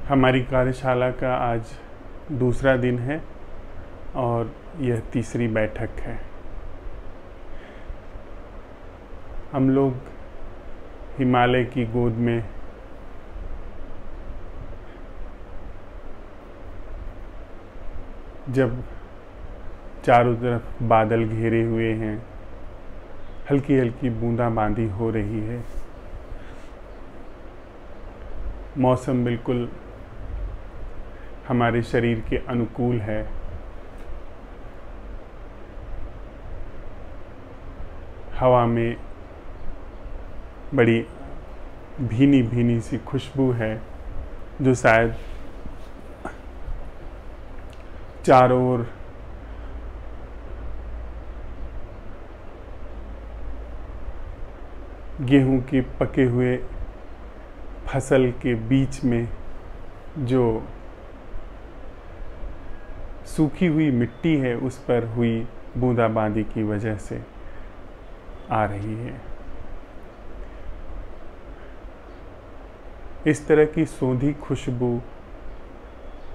हमारी कार्यशाला का आज दूसरा दिन है और यह तीसरी बैठक है। हम लोग हिमालय की गोद में जब चारों तरफ बादल घेरे हुए हैं, हल्की हल्की बूंदाबांदी हो रही है, मौसम बिल्कुल हमारे शरीर के अनुकूल है। हवा में बड़ी भीनी भीनी सी खुशबू है जो शायद चारों ओर गेहूं के पके हुए फसल के बीच में जो सूखी हुई मिट्टी है उस पर हुई बूंदाबांदी की वजह से आ रही है। इस तरह की सोंधी खुशबू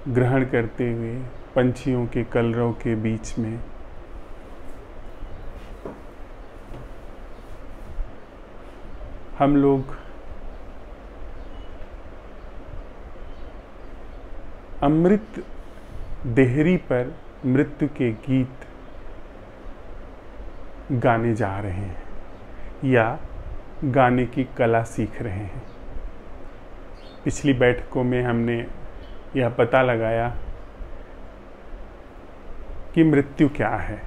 ग्रहण करते हुए पंछियों के कलरव के बीच में हम लोग अमृत देहरी पर मृत्यु के गीत गाने जा रहे हैं या गाने की कला सीख रहे हैं। पिछली बैठकों में हमने यह पता लगाया कि मृत्यु क्या है।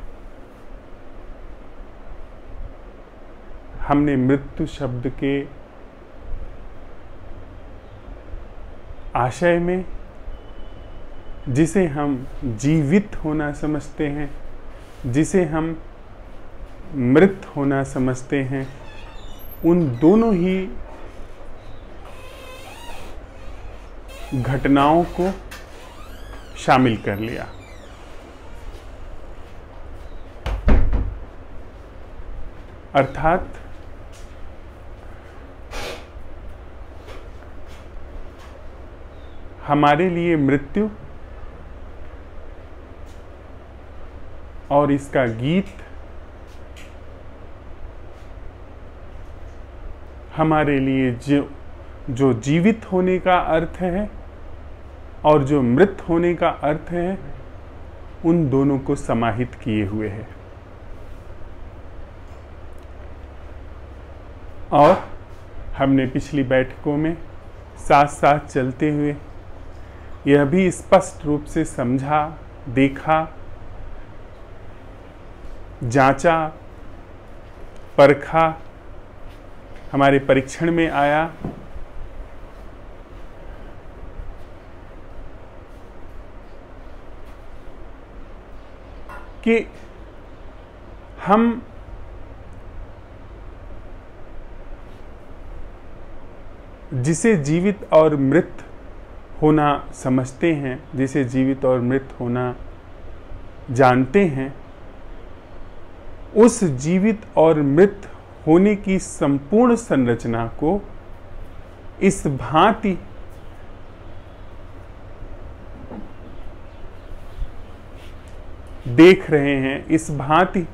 हमने मृत्यु शब्द के आशय में जिसे हम जीवित होना समझते हैं, जिसे हम मृत होना समझते हैं, उन दोनों ही घटनाओं को शामिल कर लिया। अर्थात हमारे लिए मृत्यु और इसका गीत हमारे लिए जो जीवित होने का अर्थ है और जो मृत होने का अर्थ है, उन दोनों को समाहित किए हुए है। और हमने पिछली बैठकों में साथ साथ चलते हुए यह भी स्पष्ट रूप से समझा, देखा, जांचा, परखा, हमारे परीक्षण में आया कि हम जिसे जीवित और मृत होना समझते हैं, जिसे जीवित और मृत होना जानते हैं, उस जीवित और मृत होने की संपूर्ण संरचना को इस भांति देख रहे हैं, इस भांति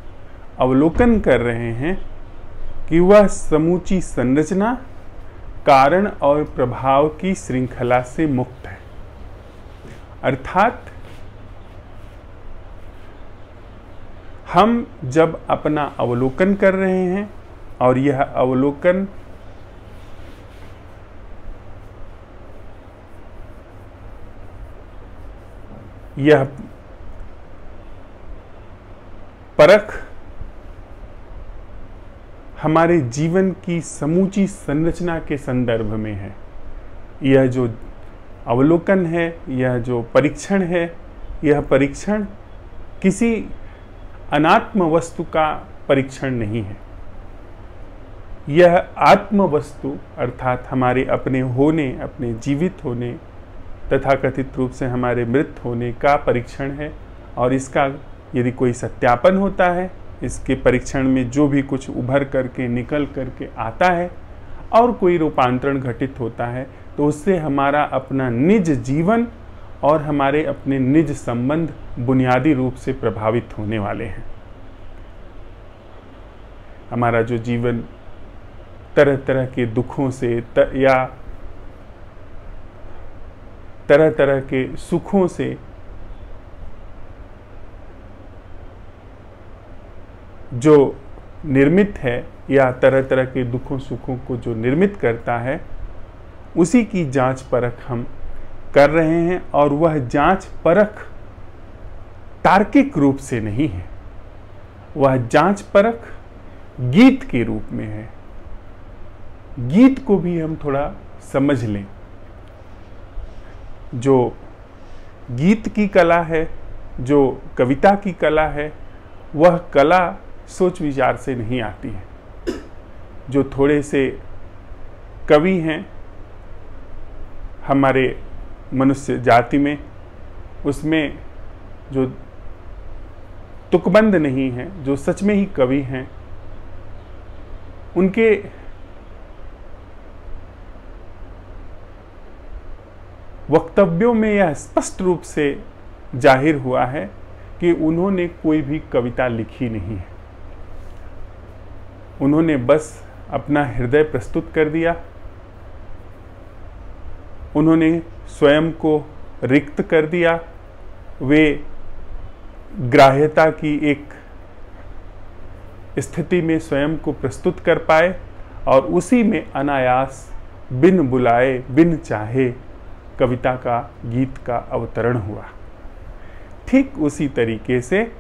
अवलोकन कर रहे हैं कि वह समूची संरचना कारण और प्रभाव की श्रृंखला से मुक्त है। अर्थात हम जब अपना अवलोकन कर रहे हैं और यह अवलोकन यह परख हमारे जीवन की समूची संरचना के संदर्भ में है। यह जो अवलोकन है, यह जो परीक्षण है, यह परीक्षण किसी अनात्म वस्तु का परीक्षण नहीं है। यह आत्म वस्तु अर्थात हमारे अपने होने, अपने जीवित होने तथा कथित रूप से हमारे मृत होने का परीक्षण है। और इसका यदि कोई सत्यापन होता है, इसके परीक्षण में जो भी कुछ उभर करके निकल करके आता है, और कोई रूपांतरण घटित होता है तो उससे हमारा अपना निज जीवन और हमारे अपने निज संबंध बुनियादी रूप से प्रभावित होने वाले हैं। हमारा जो जीवन तरह तरह के दुखों से या तरह तरह के सुखों से जो निर्मित है या तरह तरह के दुखों सुखों को जो निर्मित करता है, उसी की जांच परख हम कर रहे हैं। और वह जांच परख तार्किक रूप से नहीं है, वह जांच परख गीत के रूप में है। गीत को भी हम थोड़ा समझ लें। जो गीत की कला है, जो कविता की कला है, वह कला सोच विचार से नहीं आती है। जो थोड़े से कवि हैं हमारे मनुष्य जाति में, उसमें जो तुकबंद नहीं है, जो सच में ही कवि हैं, उनके वक्तव्यों में यह स्पष्ट रूप से जाहिर हुआ है कि उन्होंने कोई भी कविता लिखी नहीं है। उन्होंने बस अपना हृदय प्रस्तुत कर दिया, उन्होंने स्वयं को रिक्त कर दिया। वे ग्राह्यता की एक स्थिति में स्वयं को प्रस्तुत कर पाए और उसी में अनायास बिन बुलाए बिन चाहे कविता का, गीत का अवतरण हुआ। ठीक उसी तरीके से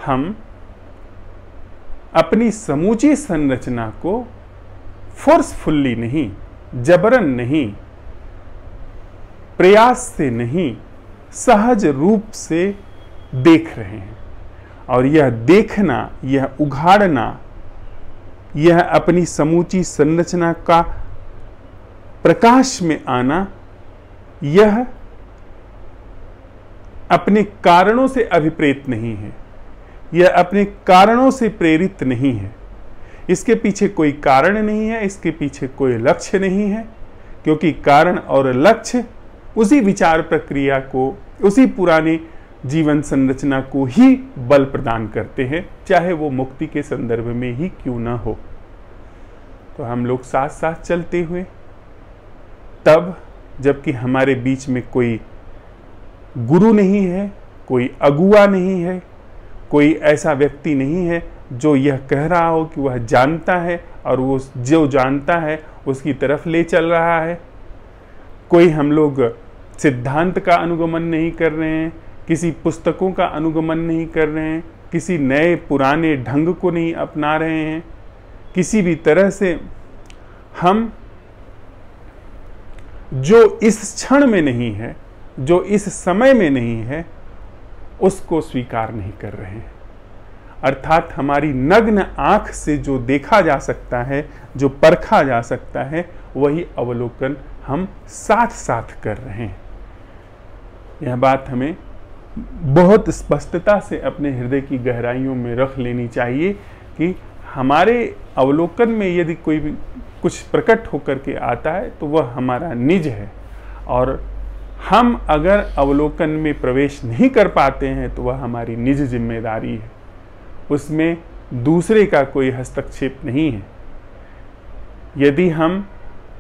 हम अपनी समूची संरचना को फोर्सफुल्ली नहीं, जबरन नहीं, प्रयास से नहीं, सहज रूप से देख रहे हैं। और यह देखना, यह उघाड़ना, यह अपनी समूची संरचना का प्रकाश में आना, यह अपने कारणों से अभिप्रेत नहीं है, यह अपने कारणों से प्रेरित नहीं है। इसके पीछे कोई कारण नहीं है, इसके पीछे कोई लक्ष्य नहीं है, क्योंकि कारण और लक्ष्य उसी विचार प्रक्रिया को, उसी पुराने जीवन संरचना को ही बल प्रदान करते हैं, चाहे वो मुक्ति के संदर्भ में ही क्यों ना हो। तो हम लोग साथ साथ चलते हुए, तब जबकि हमारे बीच में कोई गुरु नहीं है, कोई अगुआ नहीं है, कोई ऐसा व्यक्ति नहीं है जो यह कह रहा हो कि वह जानता है और वो जो जानता है उसकी तरफ ले चल रहा है। कोई हम लोग सिद्धांत का अनुगमन नहीं कर रहे हैं, किसी पुस्तकों का अनुगमन नहीं कर रहे हैं, किसी नए पुराने ढंग को नहीं अपना रहे हैं। किसी भी तरह से हम जो इस क्षण में नहीं है, जो इस समय में नहीं है, उसको स्वीकार नहीं कर रहे हैं। अर्थात हमारी नग्न आंख से जो देखा जा सकता है, जो परखा जा सकता है, वही अवलोकन हम साथ साथ कर रहे हैं। यह बात हमें बहुत स्पष्टता से अपने हृदय की गहराइयों में रख लेनी चाहिए कि हमारे अवलोकन में यदि कोई भी कुछ प्रकट होकर के आता है तो वह हमारा निज है, और हम अगर अवलोकन में प्रवेश नहीं कर पाते हैं तो वह हमारी निज जिम्मेदारी है, उसमें दूसरे का कोई हस्तक्षेप नहीं है। यदि हम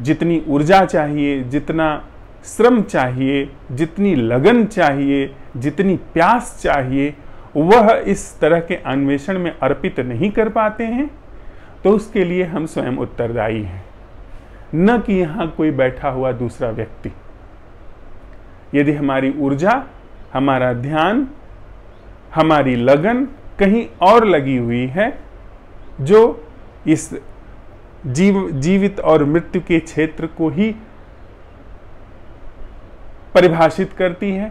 जितनी ऊर्जा चाहिए, जितना श्रम चाहिए, जितनी लगन चाहिए, जितनी प्यास चाहिए, वह इस तरह के अन्वेषण में अर्पित नहीं कर पाते हैं, तो उसके लिए हम स्वयं उत्तरदायी हैं, न कि यहाँ कोई बैठा हुआ दूसरा व्यक्ति। यदि हमारी ऊर्जा, हमारा ध्यान, हमारी लगन कहीं और लगी हुई है, जो इस जीवित और मृत्यु के क्षेत्र को ही परिभाषित करती है,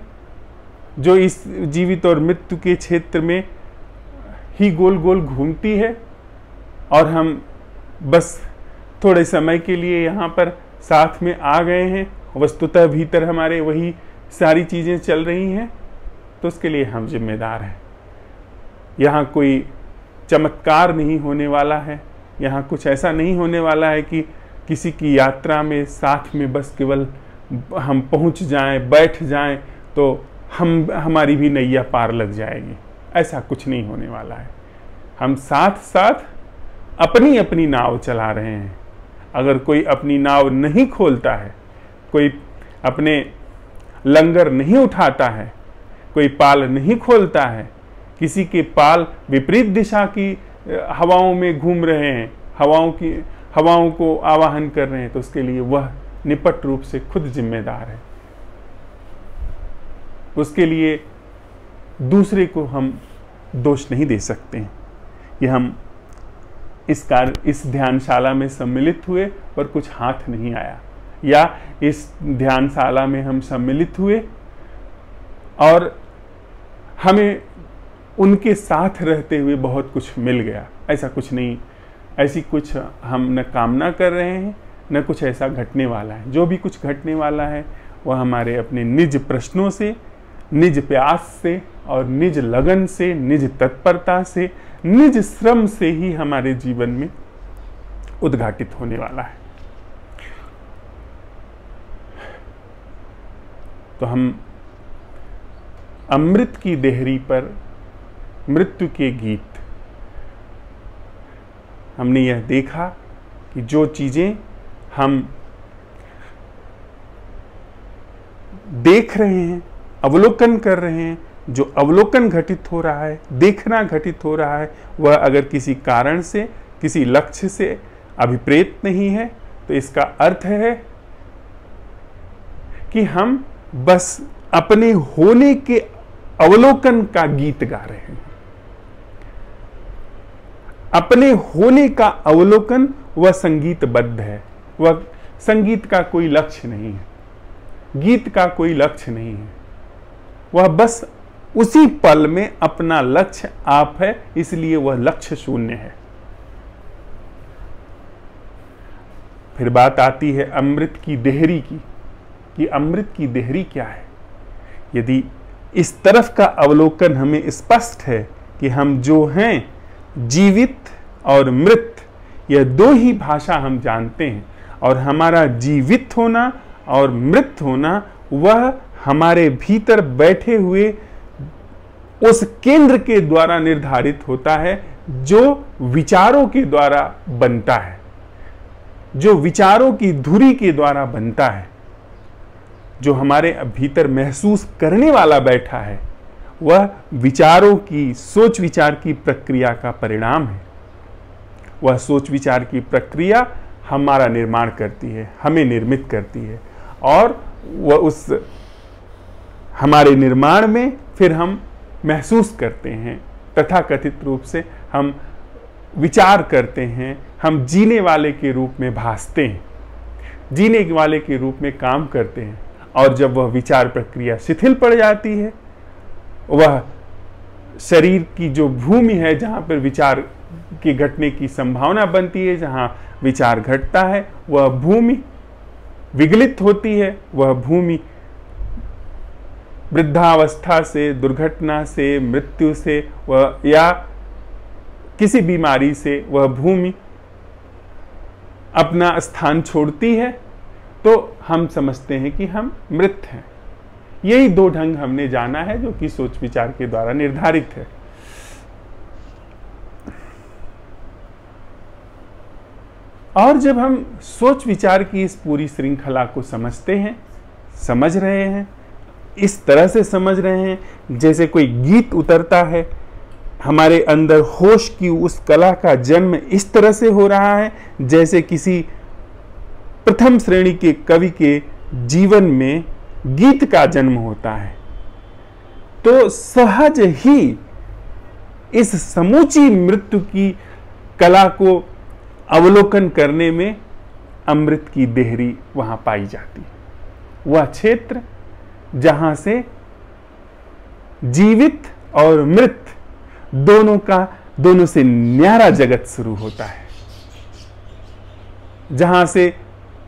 जो इस जीवित और मृत्यु के क्षेत्र में ही गोल गोल घूमती है, और हम बस थोड़े समय के लिए यहाँ पर साथ में आ गए हैं, वस्तुतः भीतर हमारे वही सारी चीज़ें चल रही हैं, तो उसके लिए हम जिम्मेदार हैं। यहाँ कोई चमत्कार नहीं होने वाला है, यहाँ कुछ ऐसा नहीं होने वाला है कि किसी की यात्रा में साथ में बस केवल हम पहुंच जाएं, बैठ जाएं तो हमारी भी नैया पार लग जाएगी। ऐसा कुछ नहीं होने वाला है। हम साथ साथ अपनी अपनी नाव चला रहे हैं। अगर कोई अपनी नाव नहीं खोलता है, कोई अपने लंगर नहीं उठाता है, कोई पाल नहीं खोलता है, किसी के पाल विपरीत दिशा की हवाओं में घूम रहे हैं, हवाओं को आवाहन कर रहे हैं, तो उसके लिए वह निपट रूप से खुद जिम्मेदार है। उसके लिए दूसरे को हम दोष नहीं दे सकते हैं। ये हम इस ध्यानशाला में सम्मिलित हुए पर कुछ हाथ नहीं आया, या इस ध्यानशाला में हम सम्मिलित हुए और हमें उनके साथ रहते हुए बहुत कुछ मिल गया, ऐसा कुछ नहीं। ऐसी कुछ हम न कामना कर रहे हैं, न कुछ ऐसा घटने वाला है। जो भी कुछ घटने वाला है वह हमारे अपने निज प्रश्नों से, निज प्यास से और निज लगन से, निज तत्परता से, निज श्रम से ही हमारे जीवन में उद्घाटित होने वाला है। तो हम अमृत की देहरी पर मृत्यु के गीत, हमने यह देखा कि जो चीजें हम देख रहे हैं, अवलोकन कर रहे हैं, जो अवलोकन घटित हो रहा है, देखना घटित हो रहा है, वह अगर किसी कारण से, किसी लक्ष्य से अभिप्रेत नहीं है, तो इसका अर्थ है कि हम बस अपने होने के अवलोकन का गीत गा रहे हैं। अपने होने का अवलोकन वह संगीतबद्ध है। वह संगीत का कोई लक्ष्य नहीं है, गीत का कोई लक्ष्य नहीं है। वह बस उसी पल में अपना लक्ष्य आप है, इसलिए वह लक्ष्य शून्य है। फिर बात आती है अमृत की देहरी की, कि अमृत की देहरी क्या है। यदि इस तरफ का अवलोकन हमें स्पष्ट है कि हम जो हैं, जीवित और मृत, यह दो ही भाषा हम जानते हैं, और हमारा जीवित होना और मृत होना वह हमारे भीतर बैठे हुए उस केंद्र के द्वारा निर्धारित होता है, जो विचारों के द्वारा बनता है, जो विचारों की धुरी के द्वारा बनता है। जो हमारे भीतर महसूस करने वाला बैठा है, वह विचारों की, सोच विचार की प्रक्रिया का परिणाम है। वह सोच विचार की प्रक्रिया हमारा निर्माण करती है, हमें निर्मित करती है, और वह उस हमारे निर्माण में फिर हम महसूस करते हैं, तथाकथित रूप से हम विचार करते हैं, हम जीने वाले के रूप में भासते हैं, जीने वाले के रूप में काम करते हैं। और जब वह विचार प्रक्रिया शिथिल पड़ जाती है, वह शरीर की जो भूमि है जहाँ पर विचार के घटने की संभावना बनती है, जहाँ विचार घटता है, वह भूमि विगलित होती है। वह भूमि वृद्धावस्था से, दुर्घटना से, मृत्यु से, वह या किसी बीमारी से वह भूमि अपना स्थान छोड़ती है, तो हम समझते हैं कि हम मृत हैं। यही दो ढंग हमने जाना है, जो कि सोच विचार के द्वारा निर्धारित है। और जब हम सोच विचार की इस पूरी श्रृंखला को समझते हैं, समझ रहे हैं, इस तरह से समझ रहे हैं जैसे कोई गीत उतरता है, हमारे अंदर होश की उस कला का जन्म इस तरह से हो रहा है जैसे किसी प्रथम श्रेणी के कवि के जीवन में गीत का जन्म होता है, तो सहज ही इस समूची मृत्यु की कला को अवलोकन करने में अमृत की देहरी वहां पाई जाती है। वह क्षेत्र जहां से जीवित और मृत दोनों से न्यारा जगत शुरू होता है, जहां से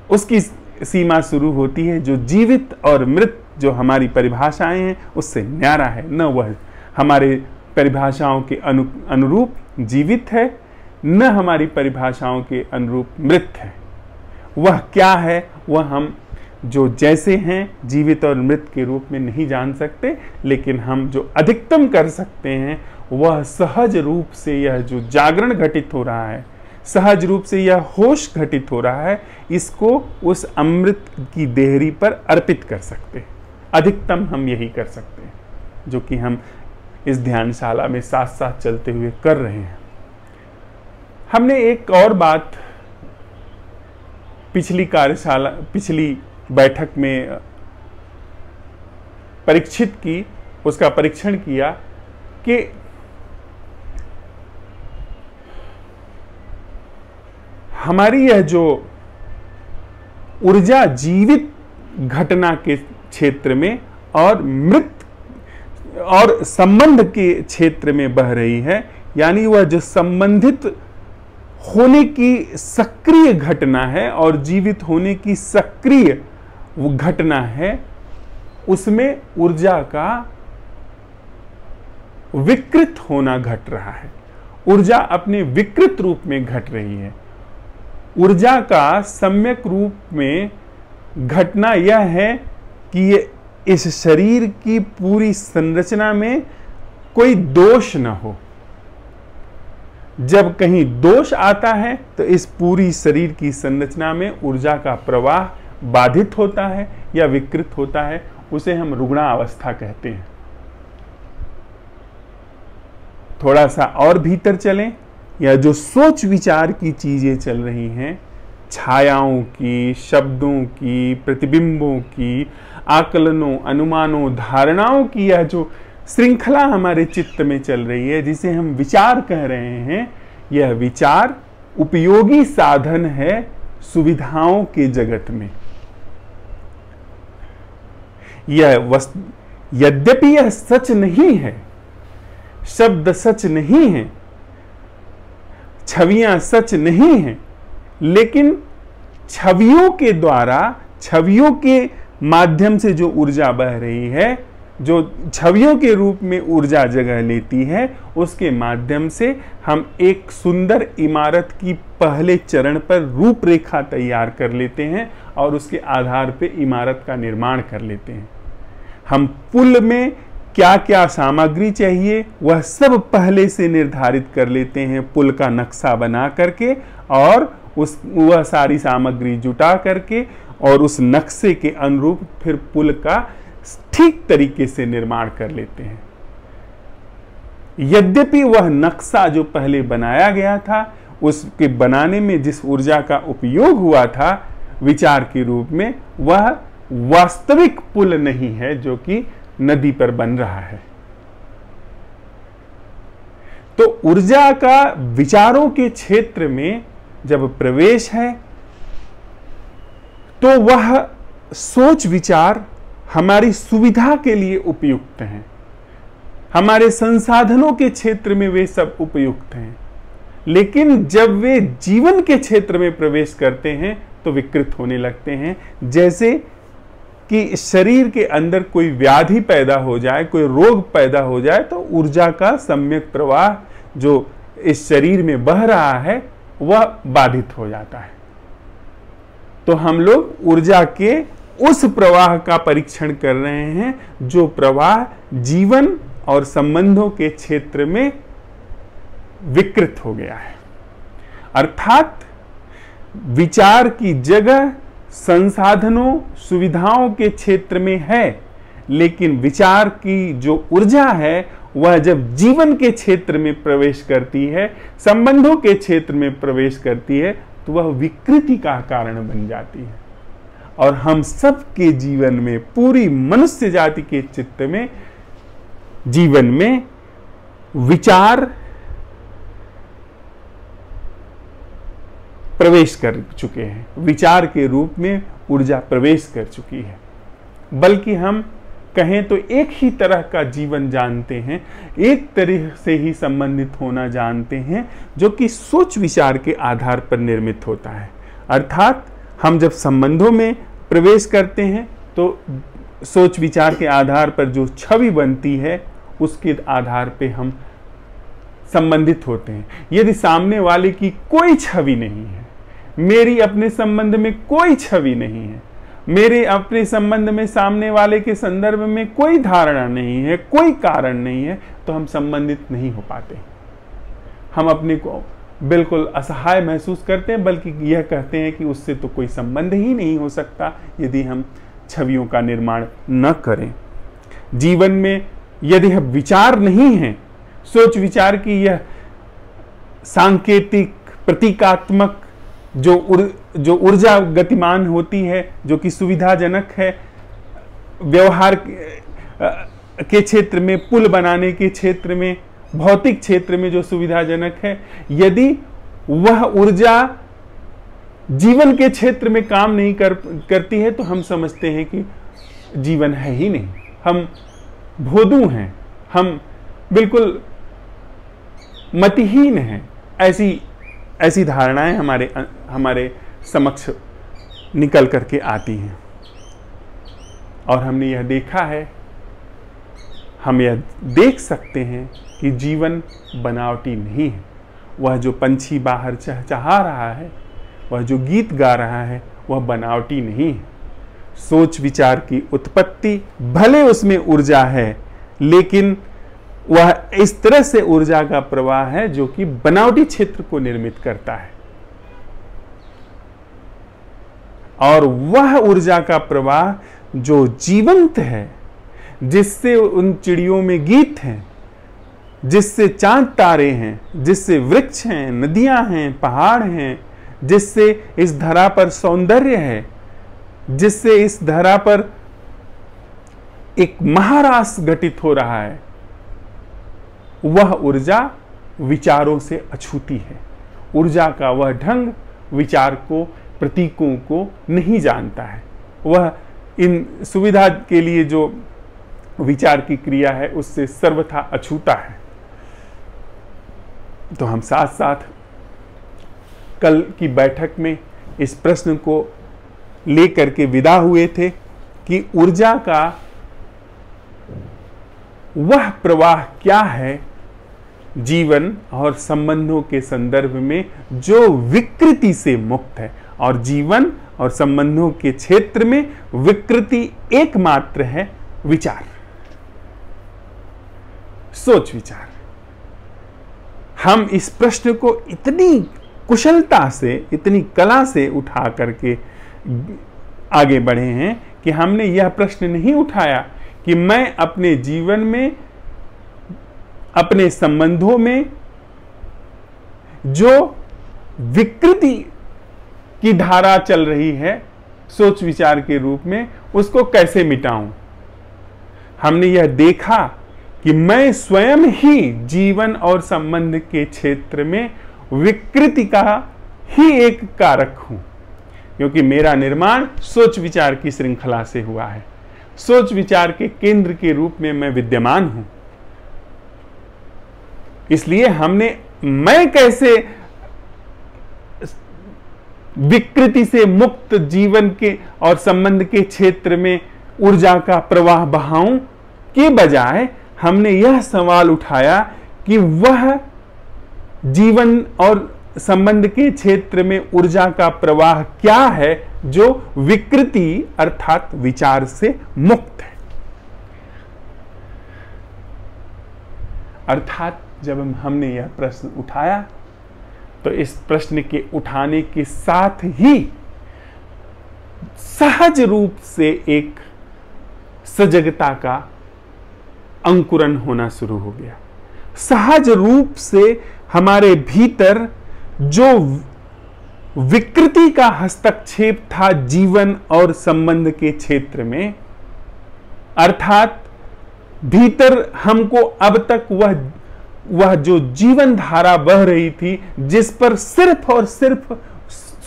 उसकी सीमा शुरू होती है, जो जीवित और मृत जो हमारी परिभाषाएं हैं उससे न्यारा है। न वह हमारे परिभाषाओं के अनुरूप जीवित है, न हमारी परिभाषाओं के अनुरूप मृत है। वह क्या है वह हम जो जैसे हैं जीवित और मृत के रूप में नहीं जान सकते, लेकिन हम जो अधिकतम कर सकते हैं वह सहज रूप से यह जो जागरण घटित हो रहा है, सहज रूप से यह होश घटित हो रहा है, इसको उस अमृत की देहरी पर अर्पित कर सकते हैं। अधिकतम हम यही कर सकते हैं, जो कि हम इस ध्यानशाला में साथ साथ चलते हुए कर रहे हैं। हमने एक और बात पिछली बैठक में परीक्षित की, उसका परीक्षण किया कि हमारी यह जो ऊर्जा जीवित घटना के क्षेत्र में और मृत और संबंध के क्षेत्र में बह रही है, यानी वह जो संबंधित होने की सक्रिय घटना है और जीवित होने की सक्रिय घटना है, उसमें ऊर्जा का विकृत होना घट रहा है। ऊर्जा अपने विकृत रूप में घट रही है। ऊर्जा का सम्यक रूप में घटना यह है कि ये इस शरीर की पूरी संरचना में कोई दोष न हो। जब कहीं दोष आता है तो इस पूरी शरीर की संरचना में ऊर्जा का प्रवाह बाधित होता है या विकृत होता है, उसे हम रुग्णावस्था कहते हैं। थोड़ा सा और भीतर चलें, यह जो सोच विचार की चीजें चल रही हैं, छायाओं की, शब्दों की, प्रतिबिंबों की, आकलनों, अनुमानों, धारणाओं की यह जो श्रृंखला हमारे चित्त में चल रही है, जिसे हम विचार कह रहे हैं, यह विचार उपयोगी साधन है सुविधाओं के जगत में। यद्यपि यह सच नहीं है, शब्द सच नहीं है, छवियां सच नहीं हैं, लेकिन छवियों के द्वारा, छवियों के माध्यम से जो ऊर्जा बह रही है, जो छवियों के रूप में ऊर्जा जगह लेती है, उसके माध्यम से हम एक सुंदर इमारत की पहले चरण पर रूपरेखा तैयार कर लेते हैं और उसके आधार पर इमारत का निर्माण कर लेते हैं। हम पुल में क्या क्या सामग्री चाहिए वह सब पहले से निर्धारित कर लेते हैं, पुल का नक्शा बना करके, और वह सारी सामग्री जुटा करके और उस नक्शे के अनुरूप फिर पुल का ठीक तरीके से निर्माण कर लेते हैं। यद्यपि वह नक्शा जो पहले बनाया गया था, उसके बनाने में जिस ऊर्जा का उपयोग हुआ था विचार के रूप में, वह वास्तविक पुल नहीं है जो कि नदी पर बन रहा है। तो ऊर्जा का विचारों के क्षेत्र में जब प्रवेश है तो वह सोच विचार हमारी सुविधा के लिए उपयुक्त हैं, हमारे संसाधनों के क्षेत्र में वे सब उपयुक्त हैं, लेकिन जब वे जीवन के क्षेत्र में प्रवेश करते हैं तो विकृत होने लगते हैं। जैसे कि शरीर के अंदर कोई व्याधि पैदा हो जाए, कोई रोग पैदा हो जाए, तो ऊर्जा का सम्यक प्रवाह जो इस शरीर में बह रहा है वह बाधित हो जाता है। तो हम लोग ऊर्जा के उस प्रवाह का परीक्षण कर रहे हैं जो प्रवाह जीवन और संबंधों के क्षेत्र में विकृत हो गया है। अर्थात विचार की जगह संसाधनों, सुविधाओं के क्षेत्र में है, लेकिन विचार की जो ऊर्जा है वह जब जीवन के क्षेत्र में प्रवेश करती है, संबंधों के क्षेत्र में प्रवेश करती है, तो वह विकृति का कारण बन जाती है। और हम सब के जीवन में, पूरी मनुष्य जाति के चित्त में, जीवन में विचार प्रवेश कर चुके हैं, विचार के रूप में ऊर्जा प्रवेश कर चुकी है। बल्कि हम कहें तो एक ही तरह का जीवन जानते हैं, एक तरह से ही संबंधित होना जानते हैं, जो कि सोच विचार के आधार पर निर्मित होता है। अर्थात हम जब संबंधों में प्रवेश करते हैं तो सोच विचार के आधार पर जो छवि बनती है उसके आधार पे हम संबंधित होते हैं। यदि सामने वाले की कोई छवि नहीं है, मेरी अपने संबंध में कोई छवि नहीं है, मेरे अपने संबंध में सामने वाले के संदर्भ में कोई धारणा नहीं है, कोई कारण नहीं है, तो हम संबंधित नहीं हो पाते। हम अपने को बिल्कुल असहाय महसूस करते हैं, बल्कि यह कहते हैं कि उससे तो कोई संबंध ही नहीं हो सकता यदि हम छवियों का निर्माण न करें। जीवन में यदि हम विचार नहीं है, सोच विचार की यह सांकेतिक प्रतीकात्मक जो ऊर्जा गतिमान होती है, जो कि सुविधाजनक है, व्यवहार के क्षेत्र में, पुल बनाने के क्षेत्र में, भौतिक क्षेत्र में जो सुविधाजनक है, यदि वह ऊर्जा जीवन के क्षेत्र में काम नहीं करती है तो हम समझते हैं कि जीवन है ही नहीं, हम भोदू हैं, हम बिल्कुल मतिहीन हैं। ऐसी धारणाएं हमारे समक्ष निकल करके आती हैं। और हमने यह देखा है, हम यह देख सकते हैं कि जीवन बनावटी नहीं है। वह जो पंछी बाहर चहचहा रहा है, वह जो गीत गा रहा है, वह बनावटी नहीं है। सोच विचार की उत्पत्ति, भले उसमें ऊर्जा है, लेकिन वह इस तरह से ऊर्जा का प्रवाह है जो कि बनावटी क्षेत्र को निर्मित करता है। और वह ऊर्जा का प्रवाह जो जीवंत है, जिससे उन चिड़ियों में गीत हैं, जिससे चांद तारे हैं, जिससे वृक्ष हैं, नदियां हैं, पहाड़ हैं, जिससे इस धरा पर सौंदर्य है, जिससे इस धरा पर एक महारास घटित हो रहा है, वह ऊर्जा विचारों से अछूती है। ऊर्जा का वह ढंग विचार को, प्रतीकों को नहीं जानता है। वह इन सुविधा के लिए जो विचार की क्रिया है उससे सर्वथा अछूता है। तो हम साथ साथ कल की बैठक में इस प्रश्न को लेकर के विदा हुए थे कि ऊर्जा का वह प्रवाह क्या है जीवन और संबंधों के संदर्भ में जो विकृति से मुक्त है। और जीवन और संबंधों के क्षेत्र में विकृति एकमात्र है विचार, सोच विचार। हम इस प्रश्न को इतनी कुशलता से, इतनी कला से उठा करके आगे बढ़े हैं कि हमने यह प्रश्न नहीं उठाया कि मैं अपने जीवन में, अपने संबंधों में जो विकृति की धारा चल रही है सोच विचार के रूप में, उसको कैसे मिटाऊं। हमने यह देखा कि मैं स्वयं ही जीवन और संबंध के क्षेत्र में विकृति का ही एक कारक हूं, क्योंकि मेरा निर्माण सोच विचार की श्रृंखला से हुआ है। सोच विचार के केंद्र के रूप में मैं विद्यमान हूं। इसलिए हमने मैं कैसे विकृति से मुक्त जीवन के और संबंध के क्षेत्र में ऊर्जा का प्रवाह बहाऊं के बजाय हमने यह सवाल उठाया कि वह जीवन और संबंध के क्षेत्र में ऊर्जा का प्रवाह क्या है जो विकृति अर्थात विचार से मुक्त है। अर्थात जब हमने यह प्रश्न उठाया तो इस प्रश्न के उठाने के साथ ही सहज रूप से एक सजगता का अंकुरन होना शुरू हो गया। सहज रूप से हमारे भीतर जो विकृति का हस्तक्षेप था जीवन और संबंध के क्षेत्र में, अर्थात भीतर हमको अब तक वह जो जीवन धारा बह रही थी, जिस पर सिर्फ और सिर्फ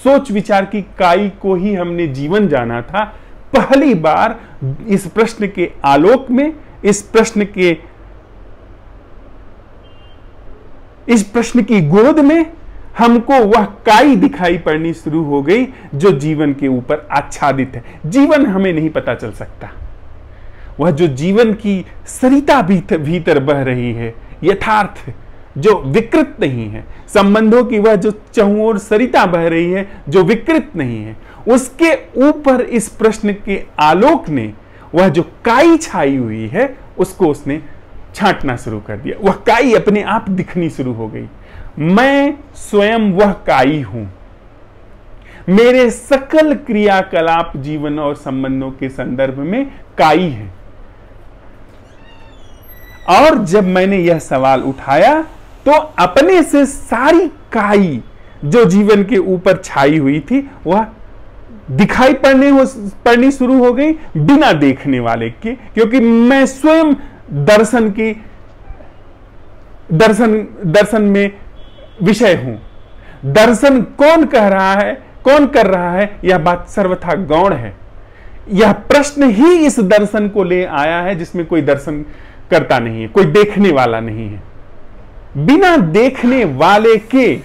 सोच विचार की काई को ही हमने जीवन जाना था, पहली बार इस प्रश्न के आलोक में, इस प्रश्न की गोद में हमको वह काई दिखाई पड़नी शुरू हो गई जो जीवन के ऊपर आच्छादित है। जीवन हमें नहीं पता चल सकता, वह जो जीवन की सरिता भीतर बह रही है, यथार्थ जो विकृत नहीं है, संबंधों की वह जो चहुओर सरिता बह रही है जो विकृत नहीं है, उसके ऊपर इस प्रश्न के आलोक ने वह जो काई छाई हुई है उसको उसने छांटना शुरू कर दिया। वह काई अपने आप दिखनी शुरू हो गई। मैं स्वयं वह काई हूं। मेरे सकल क्रियाकलाप जीवन और संबंधों के संदर्भ में काई है। और जब मैंने यह सवाल उठाया तो अपने से सारी काई जो जीवन के ऊपर छाई हुई थी वह दिखाई पड़नी शुरू हो गई बिना देखने वाले के, क्योंकि मैं स्वयं दर्शन में विषय हूं। दर्शन कौन कह रहा है, कौन कर रहा है, यह बात सर्वथा गौण है। यह प्रश्न ही इस दर्शन को ले आया है जिसमें कोई दर्शन करता नहीं है, कोई देखने वाला नहीं है। बिना देखने वाले के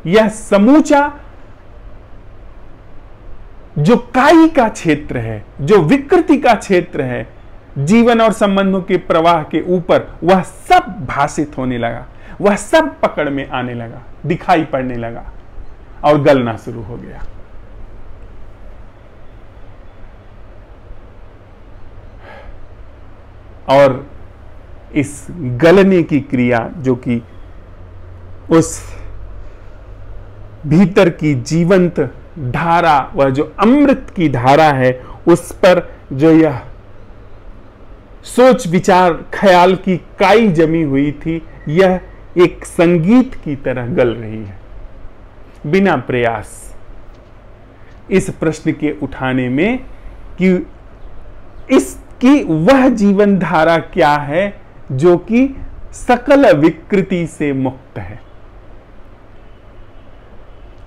यह समूचा जो काई का क्षेत्र है, जो विकृति का क्षेत्र है जीवन और संबंधों के प्रवाह के ऊपर, वह सब भाषित होने लगा, वह सब पकड़ में आने लगा, दिखाई पड़ने लगा और गलना शुरू हो गया। और इस गलने की क्रिया जो कि उस भीतर की जीवंत धारा, वह जो अमृत की धारा है, उस पर जो यह सोच विचार ख्याल की काई जमी हुई थी, यह एक संगीत की तरह गल रही है बिना प्रयास इस प्रश्न के उठाने में कि इसकी वह जीवन धारा क्या है जो कि सकल विकृति से मुक्त है।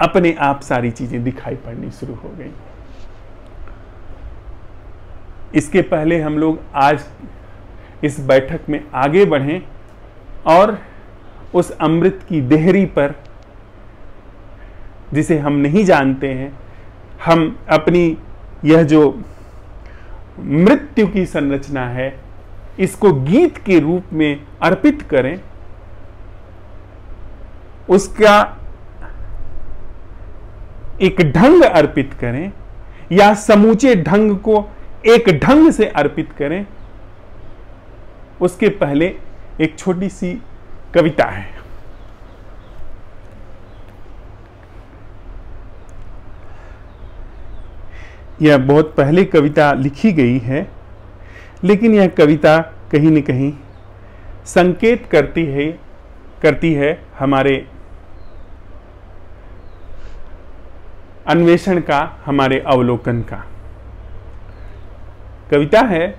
अपने आप सारी चीजें दिखाई पड़नी शुरू हो गई। इसके पहले हम लोग आज इस बैठक में आगे बढ़ें और उस अमृत की देहरी पर, जिसे हम नहीं जानते हैं, हम अपनी यह जो मृत्यु की संरचना है इसको गीत के रूप में अर्पित करें, उसका एक ढंग अर्पित करें या समूचे ढंग को एक ढंग से अर्पित करें। उसके पहले एक छोटी सी कविता है। यह बहुत पहले कविता लिखी गई है, लेकिन यह कविता कहीं न कहीं संकेत करती है हमारे अन्वेषण का, हमारे अवलोकन का। कविता है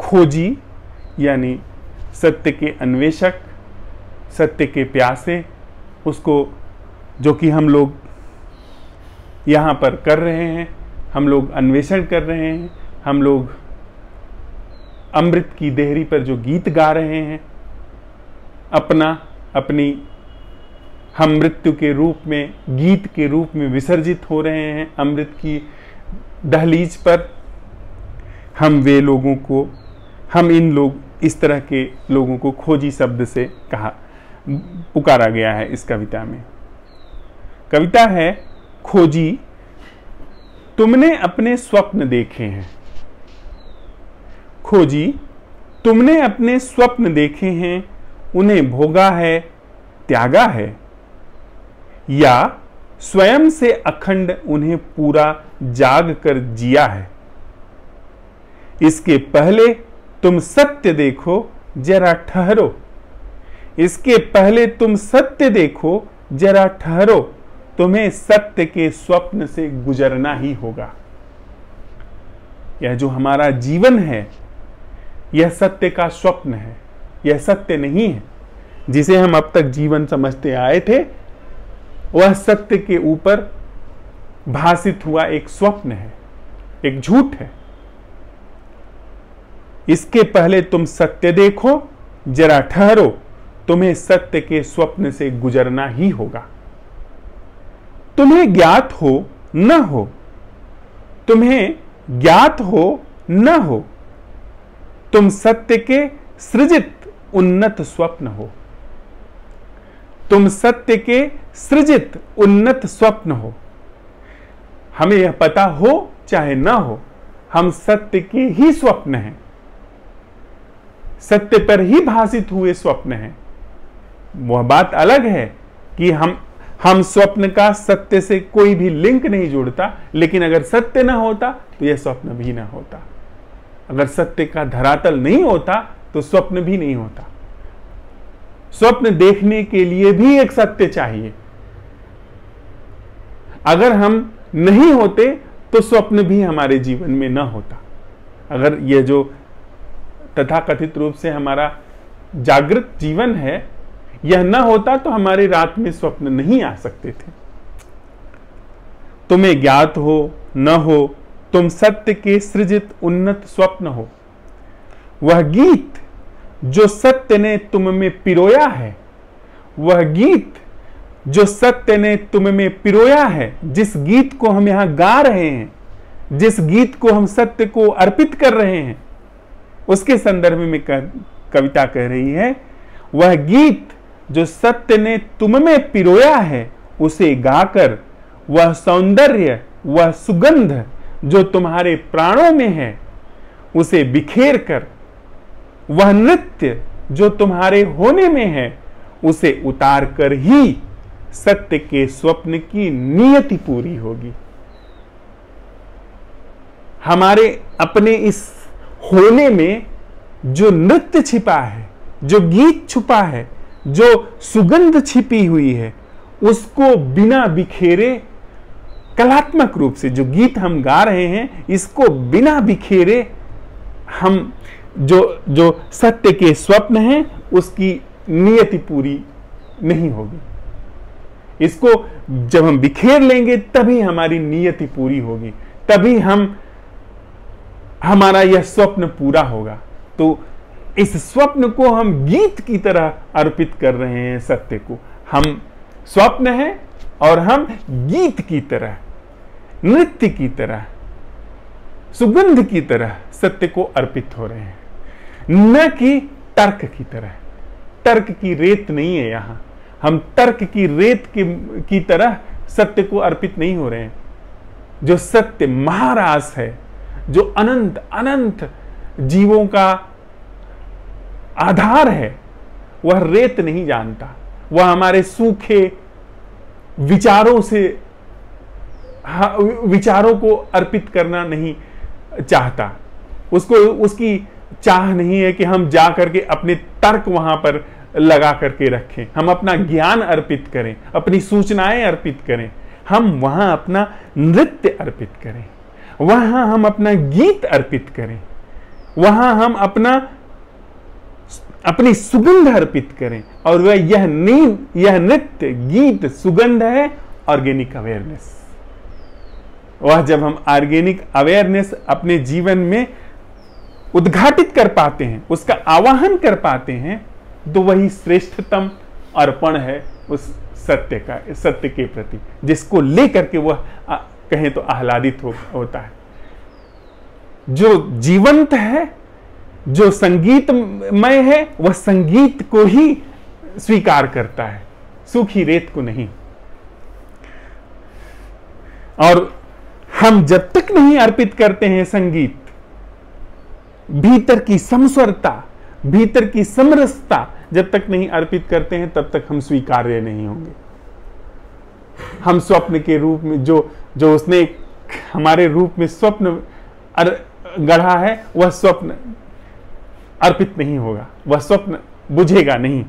खोजी, यानी सत्य के अन्वेषक, सत्य के प्यासे, उसको जो कि हम लोग यहाँ पर कर रहे हैं, हम लोग अन्वेषण कर रहे हैं, हम लोग अमृत की देहरी पर जो गीत गा रहे हैं, अपनी हम मृत्यु के रूप में, गीत के रूप में विसर्जित हो रहे हैं अमृत की दहलीज पर। इस तरह के लोगों को खोजी शब्द से पुकारा गया है इस कविता में। कविता है खोजी, तुमने अपने स्वप्न देखे हैं। खोजी, तुमने अपने स्वप्न देखे हैं, उन्हें भोगा है, त्यागा है, या स्वयं से अखंड उन्हें पूरा जाग कर जिया है। इसके पहले तुम सत्य देखो, जरा ठहरो। इसके पहले तुम सत्य देखो, जरा ठहरो। तुम्हें सत्य के स्वप्न से गुजरना ही होगा। यह जो हमारा जीवन है, यह सत्य का स्वप्न है, यह सत्य नहीं है। जिसे हम अब तक जीवन समझते आए थे, वह सत्य के ऊपर भासित हुआ एक स्वप्न है, एक झूठ है। इसके पहले तुम सत्य देखो, जरा ठहरो। तुम्हें सत्य के स्वप्न से गुजरना ही होगा। तुम्हें ज्ञात हो न हो, तुम्हें ज्ञात हो न हो, तुम सत्य के सृजित उन्नत स्वप्न हो। तुम सत्य के सृजित उन्नत स्वप्न हो। हमें यह पता हो चाहे ना हो, हम सत्य के ही स्वप्न हैं, सत्य पर ही भासित हुए स्वप्न हैं। वह बात अलग है कि हम स्वप्न का सत्य से कोई भी लिंक नहीं जुड़ता, लेकिन अगर सत्य ना होता तो यह स्वप्न भी ना होता। अगर सत्य का धरातल नहीं होता तो स्वप्न भी नहीं होता। स्वप्न देखने के लिए भी एक सत्य चाहिए। अगर हम नहीं होते तो स्वप्न भी हमारे जीवन में न होता। अगर यह जो तथाकथित रूप से हमारा जागृत जीवन है यह न होता तो हमारे रात में स्वप्न नहीं आ सकते थे। तुम्हें ज्ञात हो न हो, तुम सत्य के सृजित उन्नत स्वप्न हो। वह गीत जो सत्य ने तुम में पिरोया है, वह गीत जो सत्य ने तुम में पिरोया है, जिस गीत को हम यहां गा रहे हैं, जिस गीत को हम सत्य को अर्पित कर रहे हैं, उसके संदर्भ में कविता कह रही है, वह गीत जो सत्य ने तुम में पिरोया है, उसे गाकर वह सौंदर्य, वह सुगंध जो तुम्हारे प्राणों में है, उसे बिखेर कर वह नृत्य जो तुम्हारे होने में है, उसे उतार कर ही सत्य के स्वप्न की नियति पूरी होगी। हमारे अपने इस होने में जो नृत्य छिपा है, जो गीत छुपा है, जो सुगंध छिपी हुई है, उसको बिना बिखेरे, कलात्मक रूप से जो गीत हम गा रहे हैं, इसको बिना बिखेरे हम जो सत्य के स्वप्न हैं उसकी नियति पूरी नहीं होगी। इसको जब हम बिखेर लेंगे तभी हमारी नियति पूरी होगी, तभी हमारा यह स्वप्न पूरा होगा। तो इस स्वप्न को हम गीत की तरह अर्पित कर रहे हैं सत्य को। हम स्वप्न हैं और हम गीत की तरह, नृत्य की तरह, सुगंध की तरह सत्य को अर्पित हो रहे हैं, न कि तर्क की तरह। तर्क की रेत नहीं है यहां, हम तर्क की रेत की तरह सत्य को अर्पित नहीं हो रहे हैं। जो सत्य महारास है, जो अनंत अनंत जीवों का आधार है, वह रेत नहीं जानता। वह हमारे सूखे विचारों से विचारों को अर्पित करना नहीं चाहता। उसको उसकी चाह नहीं है कि हम जा करके अपने तर्क वहां पर लगा करके रखें, हम अपना ज्ञान अर्पित करें, अपनी सूचनाएं अर्पित करें, हम वहां अपना नृत्य अर्पित करें, वहां हम अपना गीत अर्पित करें, वहां हम अपनी सुगंध अर्पित करें। और वह यह नृत्य, गीत, सुगंध है ऑर्गेनिक अवेयरनेस। वह जब हम ऑर्गेनिक अवेयरनेस अपने जीवन में उद्घाटित कर पाते हैं, उसका आवाहन कर पाते हैं, तो वही श्रेष्ठतम अर्पण है उस सत्य के प्रति, जिसको लेकर के वह कहें तो आह्लादित होता है। जो जीवंत है, जो संगीतमय है, वह संगीत को ही स्वीकार करता है, सूखी रेत को नहीं। और हम जब तक नहीं अर्पित करते हैं संगीत, भीतर की समस्वरता, भीतर की समरसता जब तक नहीं अर्पित करते हैं, तब तक हम स्वीकार्य नहीं होंगे। हम स्वप्न के रूप में जो उसने हमारे रूप में स्वप्न गढ़ा है, वह स्वप्न अर्पित नहीं होगा, वह स्वप्न बुझेगा नहीं।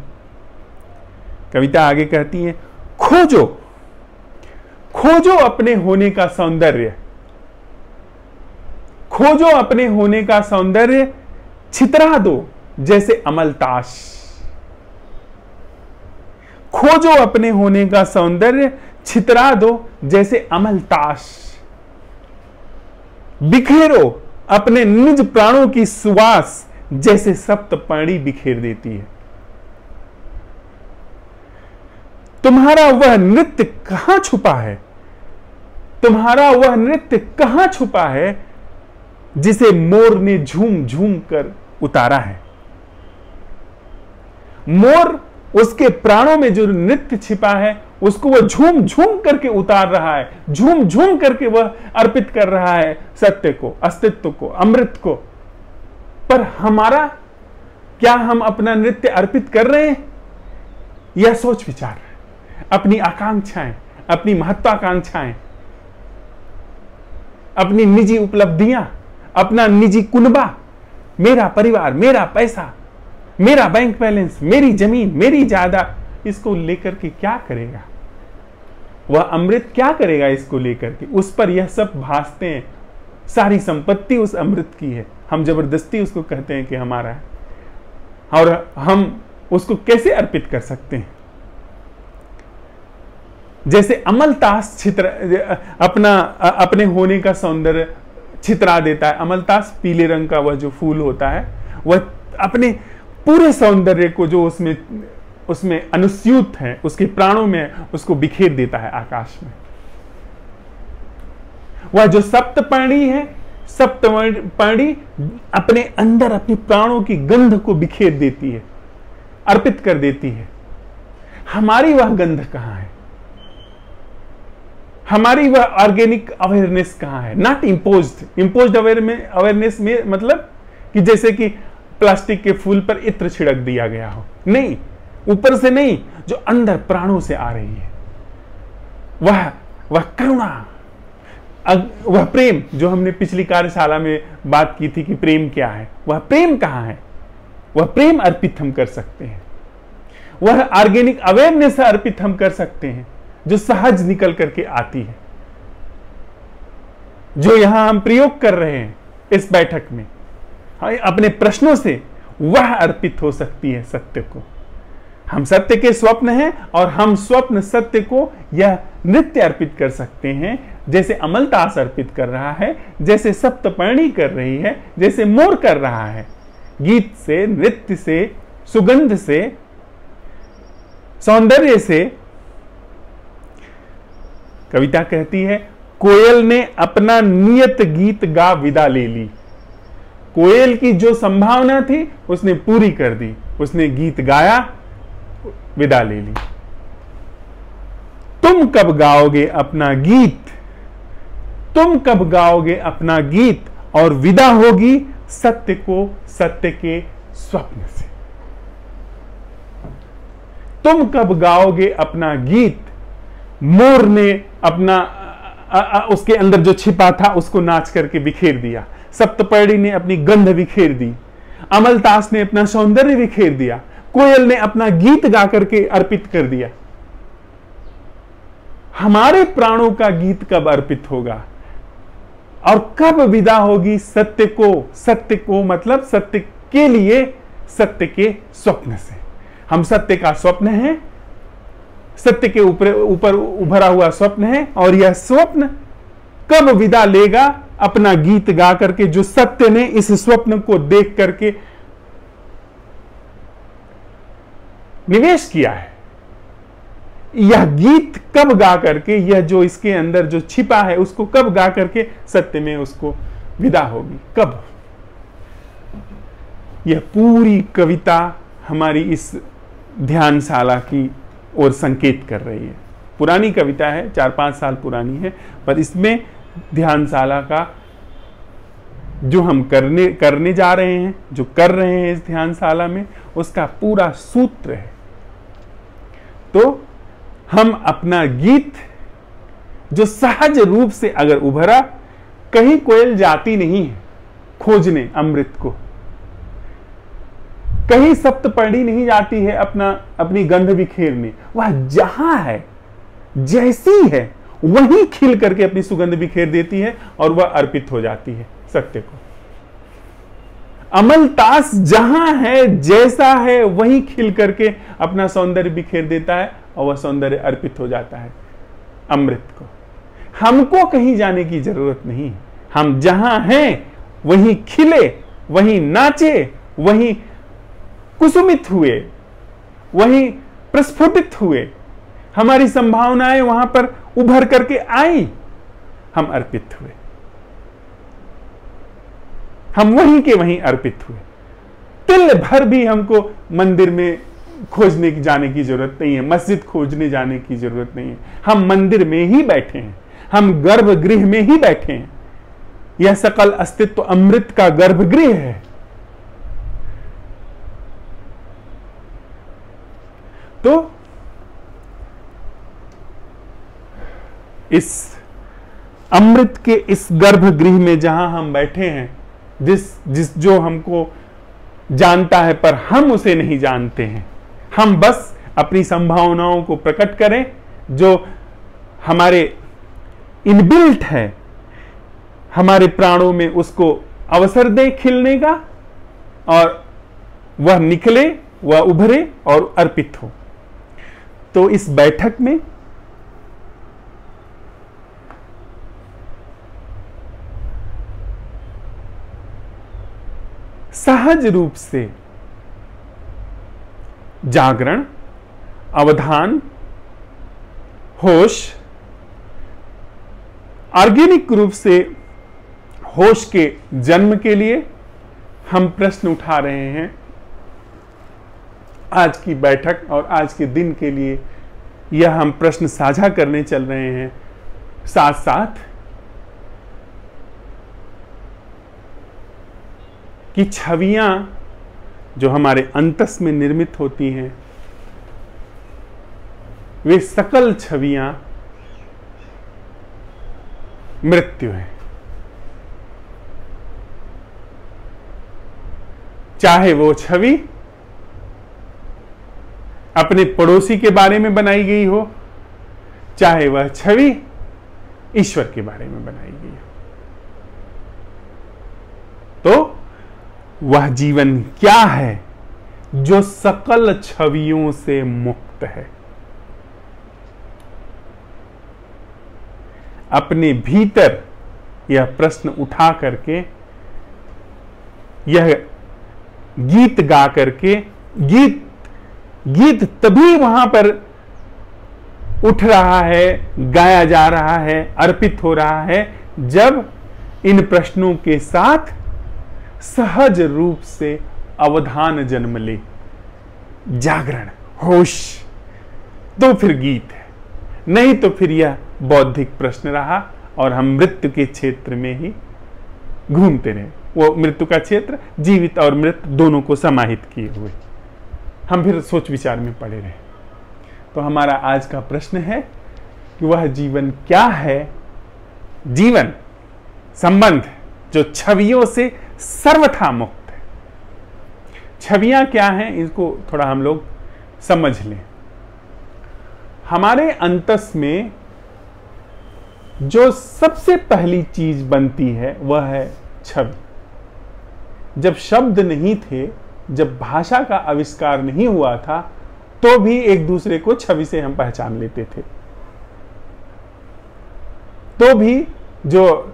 कविता आगे कहती है, खोजो खोजो अपने होने का सौंदर्य, खोजो अपने होने का सौंदर्य, छितरा दो जैसे अमलताश। खोजो अपने होने का सौंदर्य, छितरा दो जैसे अमलताश। बिखेरो अपने निज प्राणों की सुवास, जैसे सप्तपर्णी बिखेर देती है। तुम्हारा वह नृत्य कहां छुपा है, तुम्हारा वह नृत्य कहां छुपा है, जिसे मोर ने झूम झूम कर उतारा है। मोर उसके प्राणों में जो नृत्य छिपा है उसको वह झूम झूम करके उतार रहा है, झूम झूम करके वह अर्पित कर रहा है सत्य को, अस्तित्व को, अमृत को। पर हमारा क्या हम अपना नृत्य अर्पित कर रहे हैं? यह सोच विचार, अपनी आकांक्षाएं, अपनी महत्वाकांक्षाएं, अपनी निजी उपलब्धियां, अपना निजी कुनबा, मेरा परिवार, मेरा पैसा, मेरा बैंक बैलेंस, मेरी जमीन, मेरी जायदाद, इसको लेकर के क्या करेगा? वह अमृत क्या करेगा इसको लेकर के? उस पर यह सब भासते हैं। सारी संपत्ति उस अमृत की है, हम जबरदस्ती उसको कहते हैं कि हमारा है, और हम उसको कैसे अर्पित कर सकते हैं? जैसे अमलतास अपने होने का सौंदर्य छितरा देता है। अमलतास पीले रंग का वह जो फूल होता है, वह अपने पूरे सौंदर्य को जो उसमें अनुस्यूत है, उसके प्राणों में, उसको बिखेर देता है आकाश में। वह जो सप्तपर्णी है, सप्तपर्णी अपने अंदर अपनी प्राणों की गंध को बिखेर देती है, अर्पित कर देती है। हमारी वह गंध कहां है? हमारी वह ऑर्गेनिक अवेयरनेस कहां है? नॉट इम्पोज्ड अवेयरनेस में मतलब कि जैसे कि प्लास्टिक के फूल पर इत्र छिड़क दिया गया हो, नहीं, ऊपर से नहीं, जो अंदर प्राणों से आ रही है। वह करुणा, वह प्रेम, जो हमने पिछली कार्यशाला में बात की थी कि प्रेम क्या है, वह प्रेम कहां है? वह प्रेम अर्पित हम कर सकते हैं। वह ऑर्गेनिक अवेयरनेस अर्पित हम कर सकते हैं, जो सहज निकल करके आती है, जो यहां हम प्रयोग कर रहे हैं इस बैठक में, अपने प्रश्नों से वह अर्पित हो सकती है सत्य को। हम सत्य के स्वप्न हैं और हम स्वप्न सत्य को यह नृत्य अर्पित कर सकते हैं, जैसे अमलतास अर्पित कर रहा है, जैसे सप्तपर्णी कर रही है, जैसे मोर कर रहा है। गीत से, नृत्य से, सुगंध से, सौंदर्य से। कविता कहती है, कोयल ने अपना नियत गीत गा विदा ले ली। कोयल की जो संभावना थी उसने पूरी कर दी, उसने गीत गाया, विदा ले ली। तुम कब गाओगे अपना गीत? तुम कब गाओगे अपना गीत और विदा होगी सत्य को सत्य के स्वप्न से? तुम कब गाओगे अपना गीत? मोर ने अपना उसके अंदर जो छिपा था उसको नाच करके बिखेर दिया, सप्तपर्णी ने अपनी गंध बिखेर दी, अमलतास ने अपना सौंदर्य बिखेर दिया, कोयल ने अपना गीत गा करके अर्पित कर दिया। हमारे प्राणों का गीत कब अर्पित होगा और कब विदा होगी सत्य को? सत्य को मतलब सत्य के लिए, सत्य के स्वप्न से। हम सत्य का स्वप्न है, सत्य के ऊपर उभरा हुआ स्वप्न है, और यह स्वप्न कब विदा लेगा अपना गीत गा करके, जो सत्य ने इस स्वप्न को देख करके निवेश किया है। यह गीत कब गा करके, यह जो इसके अंदर जो छिपा है उसको कब गा करके सत्य में उसको विदा होगी? कब? यह पूरी कविता हमारी इस ध्यानशाला की ओर संकेत कर रही है। पुरानी कविता है, 4-5 साल पुरानी है, पर इसमें ध्यानशाला का जो हम करने जा रहे हैं, जो कर रहे हैं इस ध्यानशाला में, उसका पूरा सूत्र है। तो हम अपना गीत जो सहज रूप से अगर उभरा, कहीं कोयल जाती नहीं है खोजने अमृत को, कहीं सप्तपर्णी नहीं जाती है अपनी गंध बिखेरने। वह जहां है, जैसी है, वहीं खिल करके अपनी सुगंध बिखेर देती है और वह अर्पित हो जाती है सत्य को। अमलतास जहां है, जैसा है, वहीं खिल करके अपना सौंदर्य बिखेर देता है और वह सौंदर्य अर्पित हो जाता है अमृत को। हमको कहीं जाने की जरूरत नहीं, हम जहां हैं वहीं खिले, वहीं नाचे, वहीं कुसुमित हुए, वहीं प्रस्फुटित हुए, हमारी संभावनाएं वहां पर उभर करके आई, हम अर्पित हुए, हम वहीं के वहीं अर्पित हुए। तिल भर भी हमको मंदिर में खोजने की जाने की जरूरत नहीं है, मस्जिद खोजने जाने की जरूरत नहीं है। हम मंदिर में ही बैठे हैं, हम गर्भगृह में ही बैठे हैं। यह सकल अस्तित्व अमृत का गर्भगृह है। तो इस अमृत के इस गर्भगृह में जहां हम बैठे हैं, जिस जो हमको जानता है पर हम उसे नहीं जानते हैं, हम बस अपनी संभावनाओं को प्रकट करें जो हमारे इनबिल्ट है, हमारे प्राणों में उसको अवसर दें खिलने का, और वह निकले, वह उभरे और अर्पित हो। तो इस बैठक में सहज रूप से जागरण, अवधान, होश, ऑर्गेनिक रूप से होश के जन्म के लिए हम प्रश्न उठा रहे हैं। आज की बैठक और आज के दिन के लिए यह हम प्रश्न साझा करने चल रहे हैं। साथ साथ कि छवियां जो हमारे अंतस में निर्मित होती हैं, वे सकल छवियां मृत्यु है। चाहे वो छवि अपने पड़ोसी के बारे में बनाई गई हो, चाहे वह छवि ईश्वर के बारे में बनाई गई हो, तो वह जीवन क्या है जो सकल छवियों से मुक्त है। अपने भीतर यह प्रश्न उठा करके, यह गीत गा करके, गीत तभी वहां पर उठ रहा है, गाया जा रहा है, अर्पित हो रहा है, जब इन प्रश्नों के साथ सहज रूप से अवधान जन्म ले, जागरण, होश, तो फिर गीत है। नहीं तो फिर यह बौद्धिक प्रश्न रहा और हम मृत्यु के क्षेत्र में ही घूमते रहे। वो मृत्यु का क्षेत्र जीवित और मृत दोनों को समाहित किए हुए हम फिर सोच विचार में पड़े रहे। तो हमारा आज का प्रश्न है कि वह जीवन क्या है, जीवन संबंध जो छवियों से सर्वथा मुक्त है। छवियां क्या हैं, इसको थोड़ा हम लोग समझ लें। हमारे अंतस में जो सबसे पहली चीज बनती है वह है छवि। जब शब्द नहीं थे, जब भाषा का आविष्कार नहीं हुआ था, तो भी एक दूसरे को छवि से हम पहचान लेते थे। तो भी जो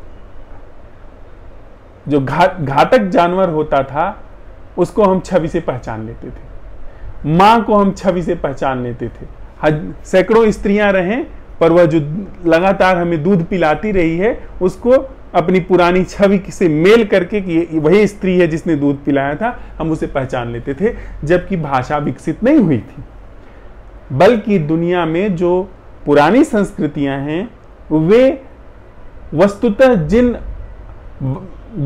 घातक जानवर होता था उसको हम छवि से पहचान लेते थे। मां को हम छवि से पहचान लेते थे। सैकड़ों स्त्रियां रहें पर वह जो लगातार हमें दूध पिलाती रही है उसको अपनी पुरानी छवि से मेल करके कि वही स्त्री है जिसने दूध पिलाया था, हम उसे पहचान लेते थे। जबकि भाषा विकसित नहीं हुई थी, बल्कि दुनिया में जो पुरानी संस्कृतियां हैं वे वस्तुतः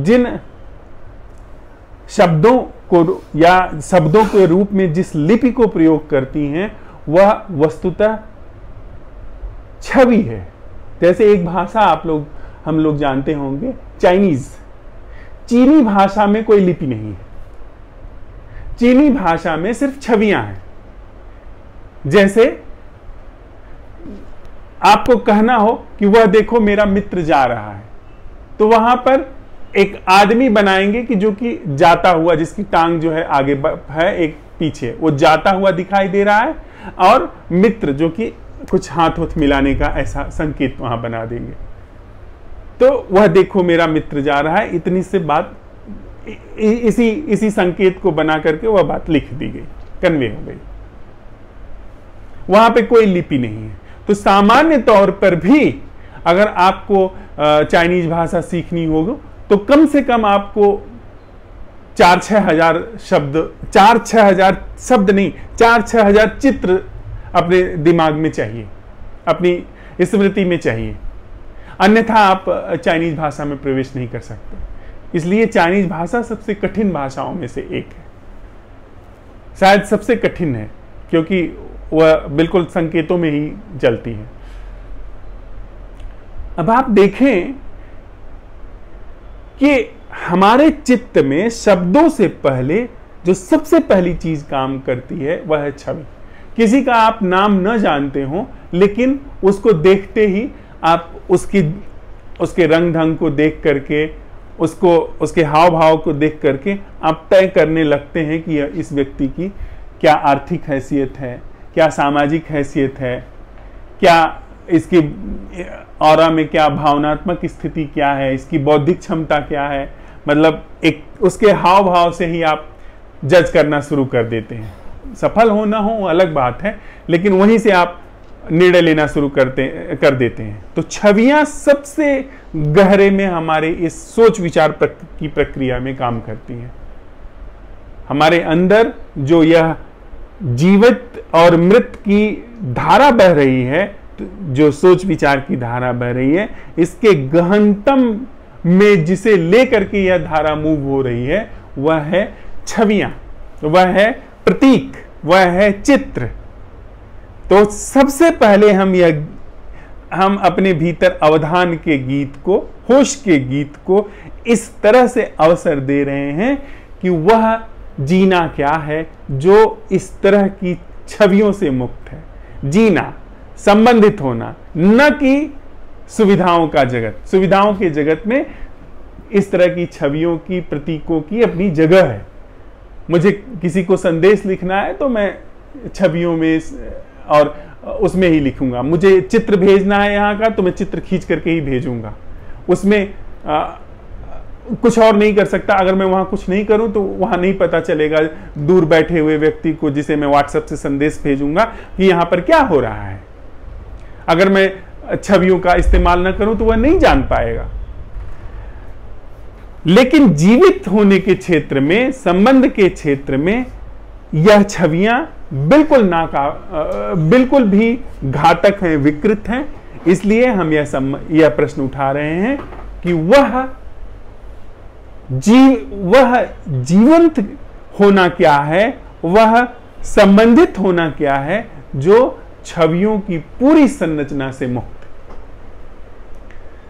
जिन शब्दों को या शब्दों के रूप में जिस लिपि को प्रयोग करती हैं वह वस्तुतः छवि है। जैसे एक भाषा हम लोग जानते होंगे, चाइनीज। चीनी भाषा में कोई लिपि नहीं है, चीनी भाषा में सिर्फ छवियां हैं। जैसे आपको कहना हो कि वह देखो मेरा मित्र जा रहा है, तो वहां पर एक आदमी बनाएंगे कि जो कि जाता हुआ, जिसकी टांग जो है आगे है एक पीछे, वो जाता हुआ दिखाई दे रहा है, और मित्र जो कि कुछ हाथ मिलाने का ऐसा संकेत वहां बना देंगे। तो वह देखो मेरा मित्र जा रहा है, इतनी से बात, इसी संकेत को बना करके वह बात लिख दी गई, कन्वे हो गई। वहां पे कोई लिपि नहीं है। तो सामान्य तौर पर भी अगर आपको चाइनीज भाषा सीखनी होगी तो कम से कम आपको 4-6 हजार शब्द, 4-6 हजार शब्द नहीं, 4-6 हजार चित्र अपने दिमाग में चाहिए, अपनी स्मृति में चाहिए, अन्यथा आप चाइनीज भाषा में प्रवेश नहीं कर सकते। इसलिए चाइनीज भाषा सबसे कठिन भाषाओं में से एक है, शायद सबसे कठिन है, क्योंकि वह बिल्कुल संकेतों में ही चलती है। अब आप देखें कि हमारे चित्त में शब्दों से पहले जो सबसे पहली चीज काम करती है वह है छवि। किसी का आप नाम न जानते हो, लेकिन उसको देखते ही आप उसके रंग ढंग को देख करके, उसके हाव भाव को देख करके आप तय करने लगते हैं कि इस व्यक्ति की क्या आर्थिक हैसियत है, क्या सामाजिक हैसियत है, क्या इसकी ऑरा में क्या भावनात्मक स्थिति क्या है, इसकी बौद्धिक क्षमता क्या है। मतलब एक उसके हाव भाव से ही आप जज करना शुरू कर देते हैं। सफल हो ना हो अलग बात है, लेकिन वहीं से आप निर्णय लेना शुरू कर देते हैं। तो छवियां सबसे गहरे में हमारे इस सोच विचार की प्रक्रिया में काम करती हैं। हमारे अंदर जो यह जीवित और मृत की धारा बह रही है, जो सोच विचार की धारा बह रही है, इसके गहनतम में जिसे लेकर के यह धारा मूव हो रही है वह है छवियां, वह है प्रतीक, वह है चित्र। तो सबसे पहले हम अपने भीतर अवधान के गीत को, होश के गीत को इस तरह से अवसर दे रहे हैं कि वह जीना क्या है जो इस तरह की छवियों से मुक्त है। जीना, संबंधित होना, न कि सुविधाओं का जगत। सुविधाओं के जगत में इस तरह की छवियों की, प्रतीकों की अपनी जगह है। मुझे किसी को संदेश लिखना है तो मैं छवियों में और उसमें ही लिखूंगा। मुझे चित्र भेजना है यहाँ का तो मैं चित्र खींच करके ही भेजूंगा। उसमें कुछ और नहीं कर सकता। अगर मैं वहां कुछ नहीं करूं तो वहां नहीं पता चलेगा दूर बैठे हुए व्यक्ति को, जिसे मैं व्हाट्सएप से संदेश भेजूंगा, कि यहां पर क्या हो रहा है। अगर मैं छवियों का इस्तेमाल न करूं तो वह नहीं जान पाएगा। लेकिन जीवित होने के क्षेत्र में, संबंध के क्षेत्र में यह छवियां बिल्कुल भी घातक हैं, विकृत हैं। इसलिए हम यह प्रश्न उठा रहे हैं कि वह जीवंत होना क्या है, वह संबंधित होना क्या है, जो छवियों की पूरी संरचना से मुक्त,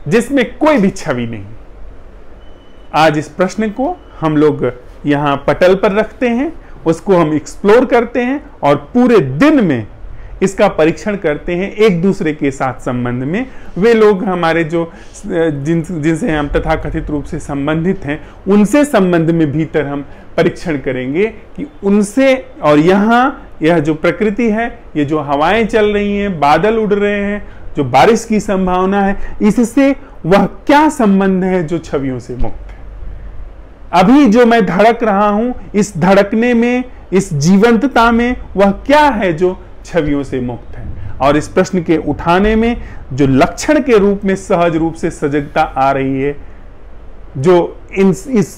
जिसमें कोई भी छवि नहीं। आज इस प्रश्न को हम लोग यहां पटल पर रखते हैं, उसको हम एक्सप्लोर करते हैं और पूरे दिन में इसका परीक्षण करते हैं एक दूसरे के साथ संबंध में। वे लोग हमारे जो जिनसे हम तथाकथित रूप से संबंधित हैं, उनसे संबंध में भीतर हम परीक्षण करेंगे कि उनसे, और यह जो प्रकृति है, ये जो हवाएं चल रही हैं, बादल उड़ रहे हैं, जो बारिश की संभावना है, इससे वह क्या संबंध है जो छवियों से मुक्त है। अभी जो मैं धड़क रहा हूं, इस धड़कने में, इस जीवंतता में वह क्या है जो छवियों से मुक्त है। और इस प्रश्न के उठाने में जो लक्षण के रूप में सहज रूप से सजगता आ रही है, जो इस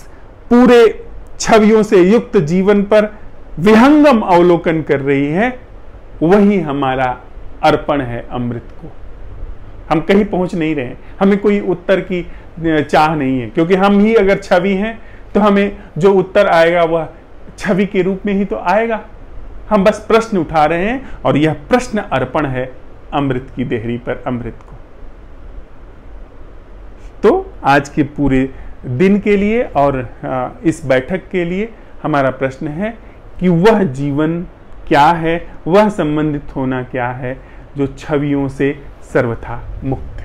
पूरे छवियों से युक्त जीवन पर विहंगम अवलोकन कर रही है, वही हमारा अर्पण है अमृत को। हम कहीं पहुंच नहीं रहे, हमें कोई उत्तर की चाह नहीं है, क्योंकि हम ही अगर छवि हैं तो हमें जो उत्तर आएगा वह छवि के रूप में ही तो आएगा। हम बस प्रश्न उठा रहे हैं और यह प्रश्न अर्पण है अमृत की देहरी पर अमृत को। तो आज के पूरे दिन के लिए और इस बैठक के लिए हमारा प्रश्न है कि वह जीवन क्या है, वह संबंधित होना क्या है जो छवियों से सर्वथा मुक्त है।